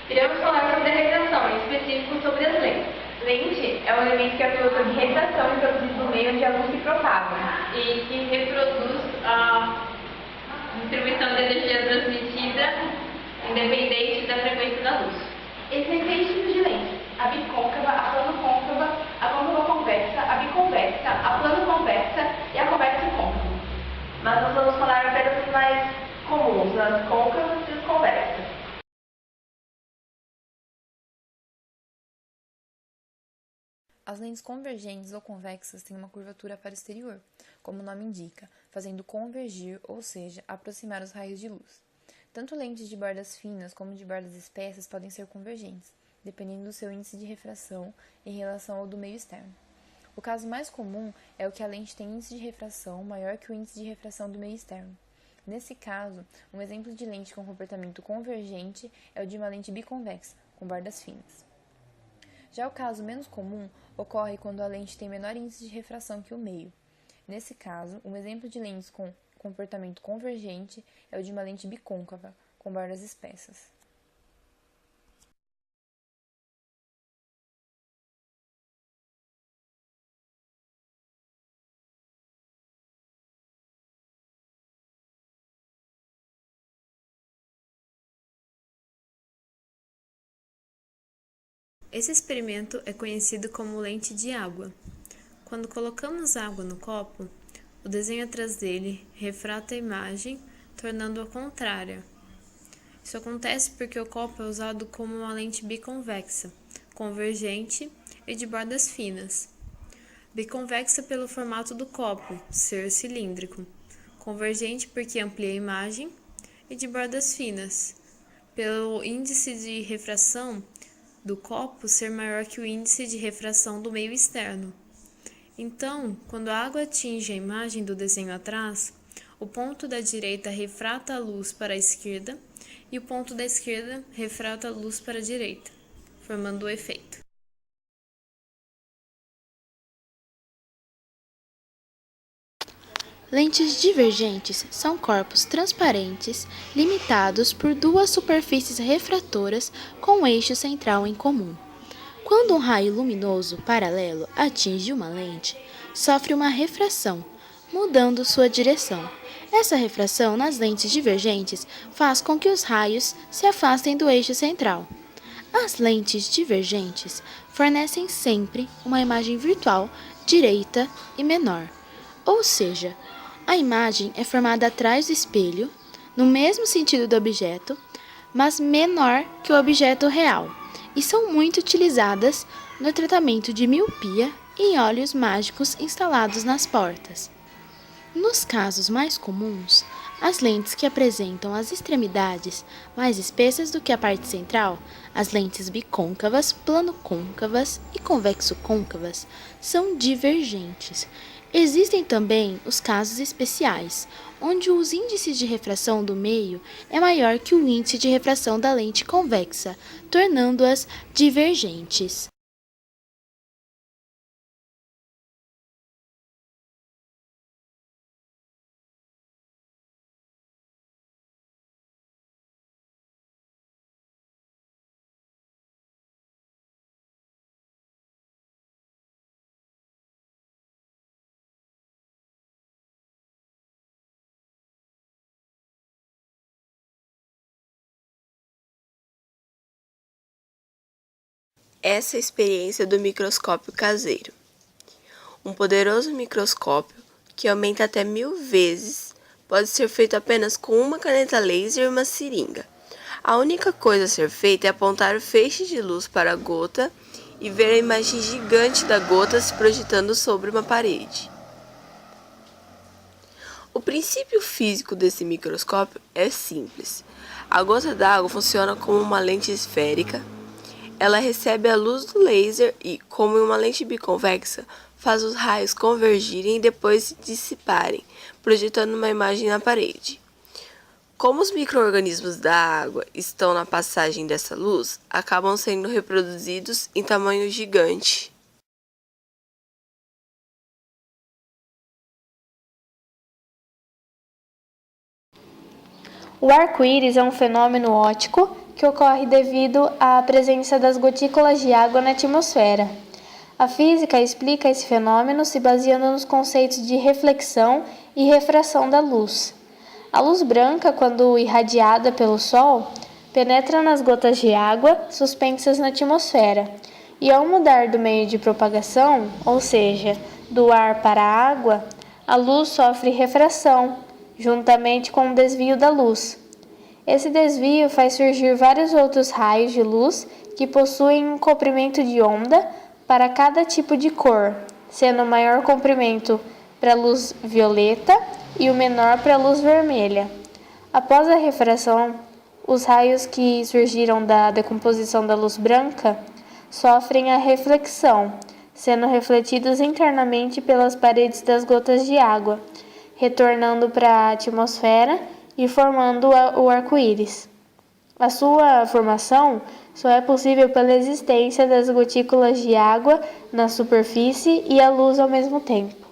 Iremos falar sobre a refração, em específico sobre as lentes. Lente é um elemento que atua sobre refração introduzido no meio onde a luz se propaga e que reproduz a distribuição da energia transmitida independente da frequência da luz. Existem três tipos de lente: a bicôncava, a plano-côncava, a côncava-convexa, a biconvexa, a plano-convexa e a convexa-côncava. Mas nós vamos falar apenas dos mais comuns, as côncavas e as convexas. As lentes convergentes ou convexas têm uma curvatura para o exterior, como o nome indica, fazendo convergir, ou seja, aproximar os raios de luz. Tanto lentes de bordas finas como de bordas espessas podem ser convergentes, dependendo do seu índice de refração em relação ao do meio externo. O caso mais comum é o que a lente tem índice de refração maior que o índice de refração do meio externo. Nesse caso, um exemplo de lente com comportamento convergente é o de uma lente biconvexa, com bordas finas. Já o caso menos comum ocorre quando a lente tem menor índice de refração que o meio. Nesse caso, um exemplo de lentes com comportamento convergente é o de uma lente bicôncava, com bordas espessas. Esse experimento é conhecido como lente de água. Quando colocamos água no copo, o desenho atrás dele refrata a imagem, tornando-a contrária. Isso acontece porque o copo é usado como uma lente biconvexa, convergente e de bordas finas. Biconvexa pelo formato do copo, ser cilíndrico. Convergente porque amplia a imagem e de bordas finas, pelo índice de refração do copo ser maior que o índice de refração do meio externo. Então, quando a água atinge a imagem do desenho atrás, o ponto da direita refrata a luz para a esquerda e o ponto da esquerda refrata a luz para a direita, formando o efeito. Lentes divergentes são corpos transparentes limitados por duas superfícies refratoras com eixo central em comum. Quando um raio luminoso paralelo atinge uma lente, sofre uma refração, mudando sua direção. Essa refração nas lentes divergentes faz com que os raios se afastem do eixo central. As lentes divergentes fornecem sempre uma imagem virtual direita e menor, ou seja, a imagem é formada atrás do espelho, no mesmo sentido do objeto, mas menor que o objeto real, e são muito utilizadas no tratamento de miopia e em olhos mágicos instalados nas portas. Nos casos mais comuns, as lentes que apresentam as extremidades mais espessas do que a parte central, as lentes bicôncavas, plano-côncavas e convexo-côncavas, são divergentes. Existem também os casos especiais, onde os índices de refração do meio é maior que o índice de refração da lente convexa, tornando-as divergentes. Essa é a experiência do microscópio caseiro. Um poderoso microscópio, que aumenta até 1000 vezes, pode ser feito apenas com uma caneta laser e uma seringa. A única coisa a ser feita é apontar o feixe de luz para a gota e ver a imagem gigante da gota se projetando sobre uma parede. O princípio físico desse microscópio é simples. A gota d'água funciona como uma lente esférica. Ela recebe a luz do laser e, como em uma lente biconvexa, faz os raios convergirem e depois se dissiparem, projetando uma imagem na parede. Como os micro-organismos da água estão na passagem dessa luz, acabam sendo reproduzidos em tamanho gigante. O arco-íris é um fenômeno óptico que ocorre devido à presença das gotículas de água na atmosfera. A física explica esse fenômeno se baseando nos conceitos de reflexão e refração da luz. A luz branca, quando irradiada pelo Sol, penetra nas gotas de água suspensas na atmosfera, e ao mudar do meio de propagação, ou seja, do ar para a água, a luz sofre refração, juntamente com o desvio da luz. Esse desvio faz surgir vários outros raios de luz que possuem um comprimento de onda para cada tipo de cor, sendo o maior comprimento para a luz violeta e o menor para a luz vermelha. Após a refração, os raios que surgiram da decomposição da luz branca sofrem a reflexão, sendo refletidos internamente pelas paredes das gotas de água, retornando para a atmosfera e formando o arco-íris. A sua formação só é possível pela existência das gotículas de água na superfície e a luz ao mesmo tempo.